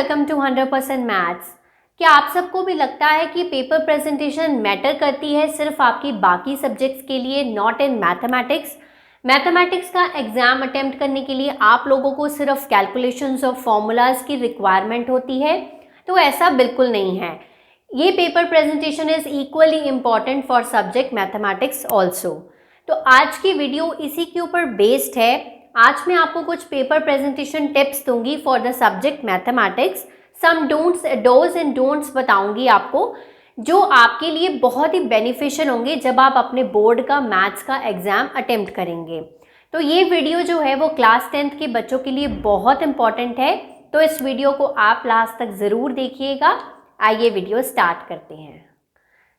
Welcome to 100% maths. क्या आप सबको भी लगता है कि पेपर प्रेजेंटेशन मैटर करती है सिर्फ आपकी बाकी सब्जेक्ट्स के लिए, नॉट इन मैथमेटिक्स? मैथमेटिक्स का एग्जाम अटेम्प्ट करने के लिए आप लोगों को सिर्फ कैलकुलेशंस और फॉर्मूलाज की रिक्वायरमेंट होती है, तो ऐसा बिल्कुल नहीं है। ये paper presentation is equally important for subject mathematics also. तो आज की वीडियो इसी के ऊपर बेस्ड है। आज मैं आपको कुछ पेपर प्रेजेंटेशन टिप्स दूंगी for the subject mathematics. Some dos and don'ts बताऊंगी आपको, जो आपके लिए बहुत ही बेनिफिशियल होंगे जब आप अपने बोर्ड का मैथ्स का एग्जाम अटेम्प्ट करेंगे। तो ये वीडियो जो है वो क्लास 10th के बच्चों के लिए बहुत इंपॉर्टेंट है, तो इस वीडियो को आप लास्ट तक ज़रूर देखिएगा। आइए वीडियो स्टार्ट करते हैं।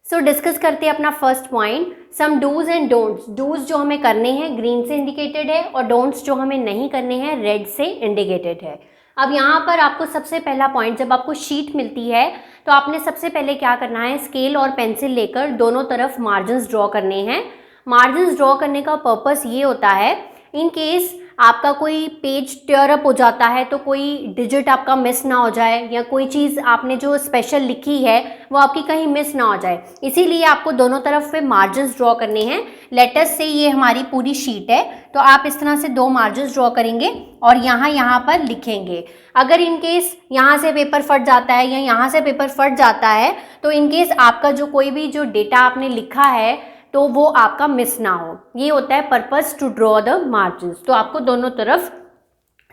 सो डिस्कस करते हैं अपना first point, some dos and don'ts. Dos जो हमें करने हैं ग्रीन से इंडिकेटेड है और डोंट्स जो हमें नहीं करने हैं रेड से इंडिकेटेड है। अब यहाँ पर आपको सबसे पहला पॉइंट, जब आपको शीट मिलती है तो आपने सबसे पहले क्या करना है, स्केल और पेंसिल लेकर दोनों तरफ मार्जिन्स ड्रॉ करने हैं। मार्जिन्स ड्रॉ करने का पर्पस ये होता है, इन केस आपका कोई पेज टेयर अप हो जाता है तो कोई डिजिट आपका मिस ना हो जाए, या कोई चीज़ आपने जो स्पेशल लिखी है वो आपकी कहीं मिस ना हो जाए, इसीलिए आपको दोनों तरफ पे मार्जिन्स ड्रॉ करने हैं। लेटस से ये हमारी पूरी शीट है, तो आप इस तरह से दो मार्जिन्स ड्रॉ करेंगे और यहाँ पर लिखेंगे। अगर इन केस यहाँ से पेपर फट जाता है या यहाँ से पेपर फट जाता है, तो इन केस आपका जो कोई भी जो डेटा आपने लिखा है तो वो आपका मिस ना हो। ये होता है purpose to draw the margins. तो आपको दोनों तरफ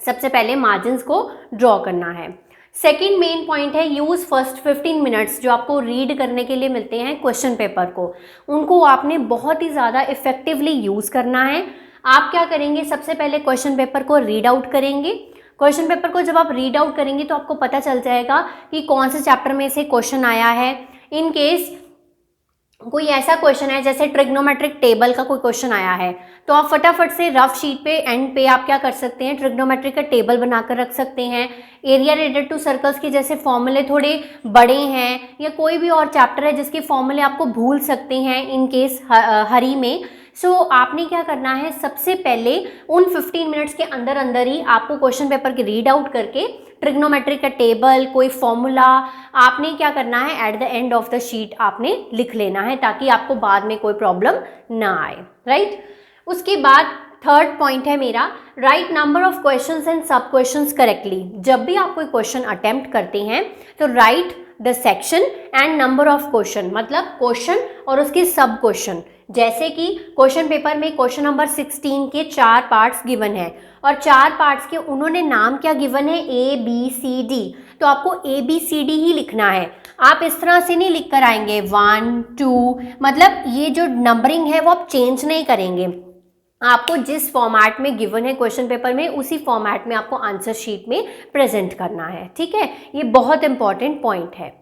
सबसे पहले मार्जिन्स को ड्रॉ करना है। सेकंड मेन पॉइंट है, यूज़ फर्स्ट 15 मिनट्स जो आपको रीड करने के लिए मिलते हैं क्वेश्चन पेपर को, उनको आपने बहुत ही ज़्यादा इफेक्टिवली यूज़ करना है। आप क्या करेंगे, सबसे पहले क्वेश्चन पेपर को रीड आउट करेंगे। क्वेश्चन पेपर को जब आप रीड आउट करेंगे तो आपको पता चल जाएगा कि कौन से चैप्टर में से क्वेश्चन आया है। इन केस कोई ऐसा क्वेश्चन है जैसे ट्रिग्नोमेट्रिक टेबल का कोई क्वेश्चन आया है, तो आप फटाफट से रफ शीट पे एंड पे आप क्या कर सकते हैं, ट्रिग्नोमेट्रिक का टेबल बनाकर रख सकते हैं। एरिया रिलेटेड टू सर्कल्स के जैसे फॉर्मूले थोड़े बड़े हैं, या कोई भी और चैप्टर है जिसके फॉर्मूले आपको भूल सकते हैं इन केस हरी में। सो आपने क्या करना है, सबसे पहले उन 15 मिनट्स के अंदर अंदर ही आपको क्वेश्चन पेपर के रीड आउट करके ट्रिग्नोमेट्रिक का टेबल, कोई फॉर्मूला आपने क्या करना है, eight the end of the sheet आपने लिख लेना है, ताकि आपको बाद में कोई प्रॉब्लम ना आए, राइट। उसके बाद थर्ड पॉइंट है मेरा, right number of questions and सब क्वेश्चंस करेक्टली। जब भी आप कोई क्वेश्चन अटेम्प्ट करते हैं तो right the section and number of question, मतलब क्वेश्चन और उसके सब क्वेश्चन। जैसे कि क्वेश्चन पेपर में क्वेश्चन नंबर 16 के 4 पार्ट्स गिवन है और 4 पार्ट्स के उन्होंने नाम क्या गिवन है, ABCD, तो आपको ABCD ही लिखना है। आप इस तरह से नहीं लिख कर आएंगे 1 2, मतलब ये जो नंबरिंग है वो आप चेंज नहीं करेंगे। आपको जिस फॉर्मेट में गिवन है क्वेश्चन पेपर में, उसी फॉर्मेट में आपको आंसर शीट में प्रेजेंट करना है, ठीक है। ये बहुत इंपॉर्टेंट पॉइंट है।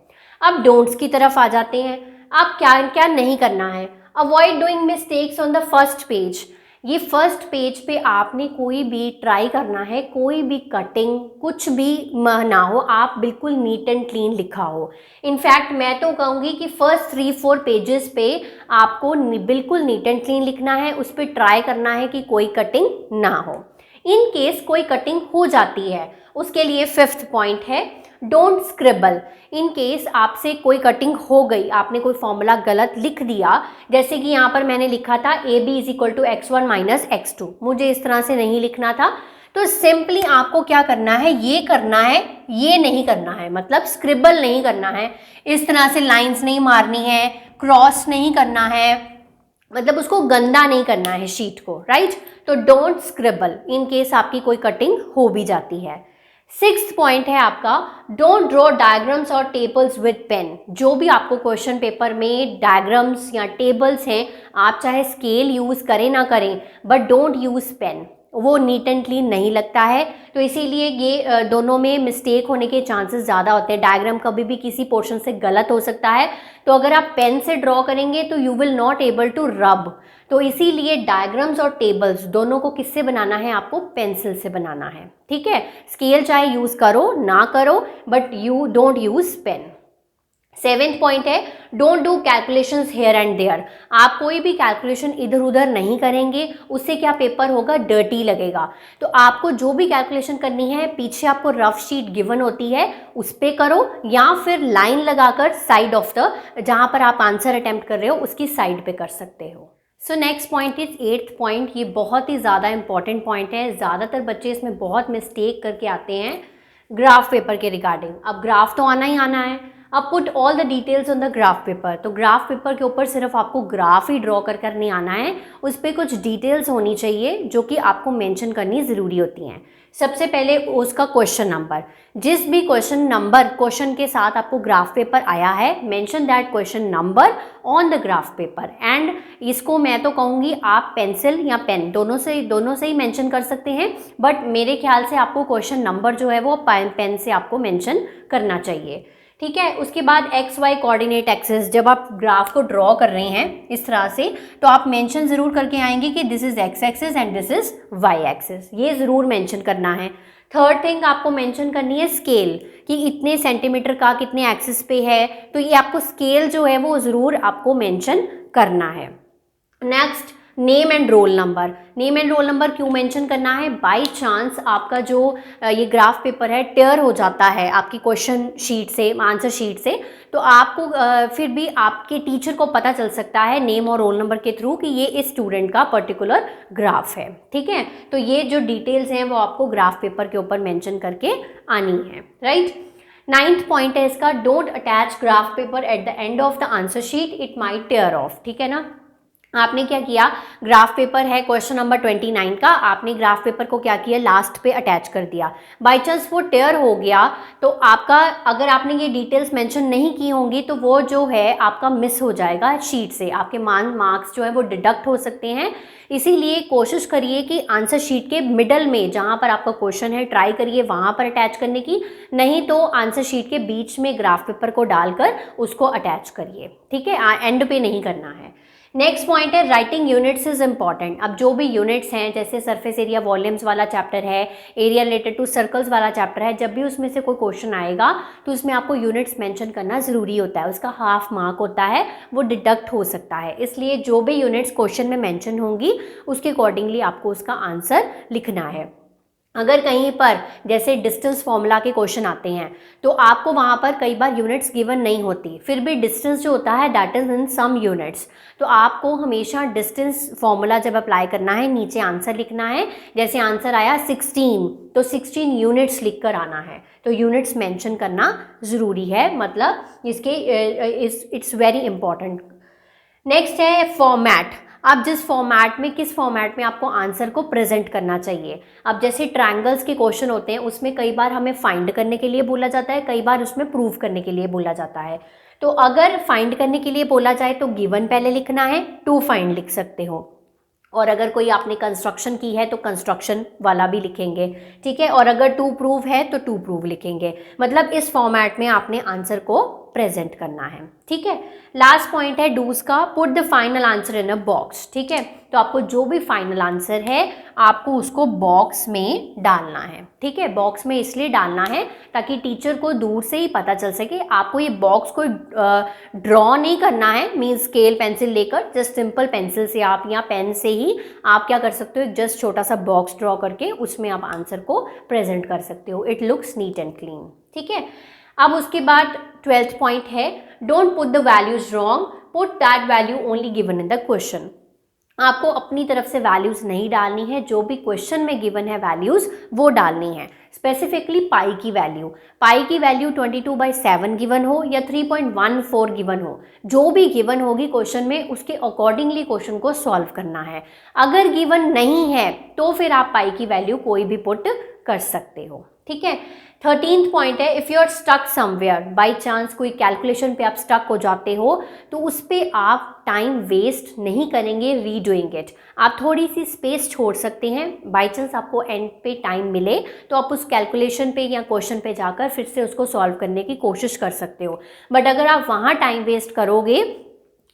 अब डोंट्स की तरफ आ जाते हैं। आप क्या क्या नहीं करना है, avoid doing mistakes on the first page. ये फर्स्ट पेज पे आपने कोई भी ट्राई करना है, कोई भी कटिंग कुछ भी ना हो, आप बिल्कुल नीट एंड क्लीन लिखा हो। इनफैक्ट मैं तो कहूँगी कि फर्स्ट 3-4 पेजेस पे आपको बिल्कुल नीट एंड क्लीन लिखना है, उस पर ट्राई करना है कि कोई कटिंग ना हो। इन केस कोई कटिंग हो जाती है, उसके लिए फिफ्थ पॉइंट है, डोंट स्क्रिबल। इन केस आपसे कोई कटिंग हो गई, आपने कोई फॉर्मूला गलत लिख दिया, जैसे कि यहाँ पर मैंने लिखा था AB = x1 - x2, मुझे इस तरह से नहीं लिखना था, तो सिंपली आपको क्या करना है, ये करना है, ये नहीं करना है, मतलब स्क्रिबल नहीं करना है, इस तरह से लाइन्स नहीं मारनी है, क्रॉस नहीं करना है, मतलब उसको गंदा नहीं करना है शीट को, राइट। तो डोंट स्क्रिबल इन केस आपकी कोई कटिंग हो भी जाती है। सिक्स्थ पॉइंट है आपका, डोंट ड्रॉ डायग्राम्स और टेबल्स विद पेन। जो भी आपको क्वेश्चन पेपर में डायग्राम्स या टेबल्स हैं, आप चाहे स्केल यूज़ करें ना करें, बट डोंट यूज़ पेन, वो नीट एंड क्लीन नहीं लगता है। तो इसीलिए ये दोनों में मिस्टेक होने के चांसेस ज़्यादा होते हैं। डायग्राम कभी भी किसी पोर्शन से गलत हो सकता है, तो अगर आप पेन से ड्रॉ करेंगे तो you will not able to rub. तो इसीलिए डायग्राम्स और टेबल्स दोनों को किससे बनाना है, आपको पेंसिल से बनाना है, ठीक है। स्केल चाहे यूज़ करो ना करो, but you don't use pen. Seventh point है don't do calculations here and there. आप कोई भी कैलकुलेशन इधर उधर नहीं करेंगे, उससे क्या पेपर होगा, डर्टी लगेगा। तो आपको जो भी कैलकुलेशन करनी है, पीछे आपको रफ शीट गिवन होती है उस पे करो, या फिर लाइन लगाकर साइड ऑफ द, जहां पर आप आंसर अटेम्प्ट कर रहे हो उसकी साइड पे कर सकते हो। So next point is eighth point. ये बहुत ही ज़्यादा इंपॉर्टेंट पॉइंट है, ज़्यादातर बच्चे इसमें बहुत मिस्टेक करके आते हैं ग्राफ पेपर के रिगार्डिंग। अब ग्राफ तो आना ही आना है, अब put all the details on the graph paper. तो ग्राफ पेपर के ऊपर सिर्फ आपको ग्राफ ही ड्रॉ कर नहीं आना है, उस पर कुछ डिटेल्स होनी चाहिए जो कि आपको मेंशन करनी ज़रूरी होती हैं। सबसे पहले उसका क्वेश्चन नंबर, जिस भी क्वेश्चन नंबर क्वेश्चन के साथ आपको ग्राफ पेपर आया है, mention that question number on the graph paper. And इसको मैं तो कहूँगी आप पेंसिल या पेन दोनों से ही मेंशन कर सकते हैं, बट मेरे ख्याल से आपको क्वेश्चन नंबर जो है वो पेन से आपको मेंशन करना चाहिए। ठीक है, उसके बाद एक्स वाई कोऑर्डिनेट एक्सिस, जब आप ग्राफ को ड्रॉ कर रहे हैं इस तरह से, तो आप मेंशन ज़रूर करके आएंगे कि this is x axis and this is why axis, ये ज़रूर मेंशन करना है। थर्ड थिंग आपको मेंशन करनी है स्केल, कि इतने सेंटीमीटर का कितने एक्सिस पे है, तो ये आपको स्केल जो है वो ज़रूर आपको मेंशन करना है। Next name and roll number. Name and roll number क्यों मेंशन करना है, बाय चांस आपका जो ये ग्राफ पेपर है टेयर हो जाता है आपकी क्वेश्चन शीट से, आंसर शीट से, तो आपको फिर भी आपके टीचर को पता चल सकता है नेम और रोल नंबर के थ्रू कि ये इस स्टूडेंट का पर्टिकुलर ग्राफ है। ठीक है, तो ये जो डिटेल्स हैं वो आपको ग्राफ पेपर के ऊपर मेंशन करके आनी है, राइट। नाइन्थ पॉइंट है इसका, don't attach graph paper at the end of the answer sheet, it might tear off. ठीक है ना, आपने क्या किया, ग्राफ पेपर है क्वेश्चन नंबर 29 का, आपने ग्राफ पेपर को क्या किया, लास्ट पे अटैच कर दिया। बाय चांस वो टेयर हो गया तो आपका, अगर आपने ये डिटेल्स मेंशन नहीं की होंगी तो वो जो है आपका मिस हो जाएगा शीट से, आपके मार्क्स जो है वो डिडक्ट हो सकते हैं। इसीलिए कोशिश करिए कि आंसर शीट के मिडल में जहाँ पर आपका क्वेश्चन है ट्राई करिए वहाँ पर अटैच करने की, नहीं तो आंसर शीट के बीच में ग्राफ पेपर को डालकर उसको अटैच करिए। ठीक है, एंड पे नहीं करना है। नेक्स्ट पॉइंट है राइटिंग यूनिट्स इज इंपॉर्टेंट। अब जो भी यूनिट्स हैं, जैसे सरफेस एरिया वॉल्यूम्स वाला चैप्टर है, एरिया रिलेटेड टू सर्कल्स वाला चैप्टर है, जब भी उसमें से कोई क्वेश्चन आएगा तो उसमें आपको यूनिट्स मेंशन करना ज़रूरी होता है, उसका हाफ मार्क होता है, वो डिडक्ट हो सकता है। इसलिए जो भी यूनिट्स क्वेश्चन में मेंशन होंगी उसके अकॉर्डिंगली आपको उसका आंसर लिखना है। अगर कहीं पर जैसे डिस्टेंस फॉर्मूला के क्वेश्चन आते हैं तो आपको वहाँ पर कई बार यूनिट्स गिवन नहीं होती, फिर भी डिस्टेंस जो होता है that is in some units, तो आपको हमेशा डिस्टेंस फॉर्मूला जब अप्लाई करना है नीचे आंसर लिखना है। जैसे आंसर आया 16, तो 16 यूनिट्स लिख कर आना है, तो यूनिट्स मेंशन करना ज़रूरी है, मतलब इसके इट्स वेरी इंपॉर्टेंट। नेक्स्ट है फॉर्मेट। अब जिस फॉर्मेट में, किस फॉर्मेट में आपको आंसर को प्रेजेंट करना चाहिए। अब जैसे ट्रायंगल्स के क्वेश्चन होते हैं उसमें कई बार हमें फाइंड करने के लिए बोला जाता है, कई बार उसमें प्रूव करने के लिए बोला जाता है। तो अगर फाइंड करने के लिए बोला जाए तो गिवन पहले लिखना है, टू फाइंड लिख सकते हो, और अगर कोई आपने कंस्ट्रक्शन की है तो कंस्ट्रक्शन वाला भी लिखेंगे। ठीक है, और अगर टू प्रूव है तो टू प्रूव लिखेंगे, मतलब इस फॉर्मेट में आपने आंसर को प्रेजेंट करना है। ठीक है, लास्ट पॉइंट है डूज का, put the final answer in a box. ठीक है, तो आपको जो भी फाइनल आंसर है आपको उसको बॉक्स में डालना है। ठीक है, बॉक्स में इसलिए डालना है ताकि टीचर को दूर से ही पता चल सके। आपको ये बॉक्स को ड्रॉ नहीं करना है, मीन्स स्केल पेंसिल लेकर, जस्ट सिंपल पेंसिल से आप या पेन से ही आप क्या कर सकते हो, जस्ट छोटा सा बॉक्स ड्रॉ करके उसमें आप आंसर को प्रेजेंट कर सकते हो। It looks neat and clean. ठीक है, अब उसके बाद 12th पॉइंट है don't put the values wrong, put that value only given in the question. आपको अपनी तरफ से वैल्यूज़ नहीं डालनी है, जो भी क्वेश्चन में गिवन है वैल्यूज़ वो डालनी है। स्पेसिफिकली पाई की वैल्यू 22/7 गिवन हो या 3.14 गिवन हो, जो भी गिवन होगी क्वेश्चन में उसके अकॉर्डिंगली क्वेश्चन को सॉल्व करना है। अगर गिवन नहीं है तो फिर आप पाई की वैल्यू कोई भी पुट कर सकते हो। ठीक है, 13th पॉइंट है if you are stuck somewhere, by chance कोई कैलकुलेशन पे आप स्टक हो जाते हो तो उस पर आप टाइम वेस्ट नहीं करेंगे रीडूइंग इट। आप थोड़ी सी स्पेस छोड़ सकते हैं, बाई चांस आपको एंड पे टाइम मिले तो आप उस कैलकुलेशन पे या क्वेश्चन पे जाकर फिर से उसको सॉल्व करने की कोशिश कर सकते हो। बट अगर आप वहाँ टाइम वेस्ट करोगे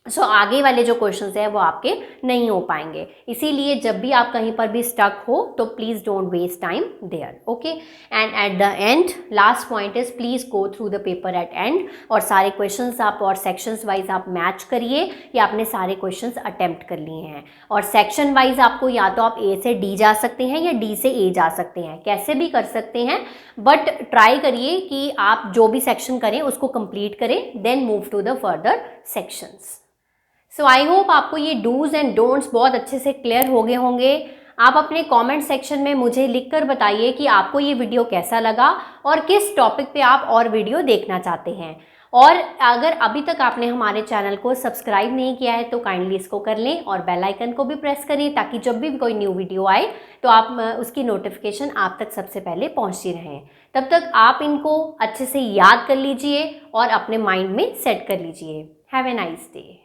सो आगे वाले जो क्वेश्चंस हैं वो आपके नहीं हो पाएंगे। इसीलिए जब भी आप कहीं पर भी स्टक हो तो please don't waste time there, okay. And at the end last point is please go through the paper at end, और सारे क्वेश्चंस आप और सेक्शंस वाइज आप मैच करिए कि आपने सारे क्वेश्चंस अटेम्प्ट कर लिए हैं। और सेक्शन वाइज आपको या तो आप ए से डी जा सकते हैं या डी से ए जा सकते हैं, कैसे भी कर सकते हैं, बट ट्राई करिए कि आप जो भी सेक्शन करें उसको कंप्लीट करें, then move to the further sections. So I hope आपको ये डूज एंड डोंट्स बहुत अच्छे से क्लियर हो गए होंगे। आप अपने कमेंट सेक्शन में मुझे लिखकर बताइए कि आपको ये वीडियो कैसा लगा और किस टॉपिक पे आप और वीडियो देखना चाहते हैं। और अगर अभी तक आपने हमारे चैनल को सब्सक्राइब नहीं किया है तो काइंडली इसको कर लें और बेल आइकन को भी प्रेस करें, ताकि जब भी कोई न्यू वीडियो आए तो आप उसकी नोटिफिकेशन आप तक सबसे पहले पहुंचती रहें। तब तक आप इनको अच्छे से याद कर लीजिए और अपने माइंड में सेट कर लीजिए। Have a nice day.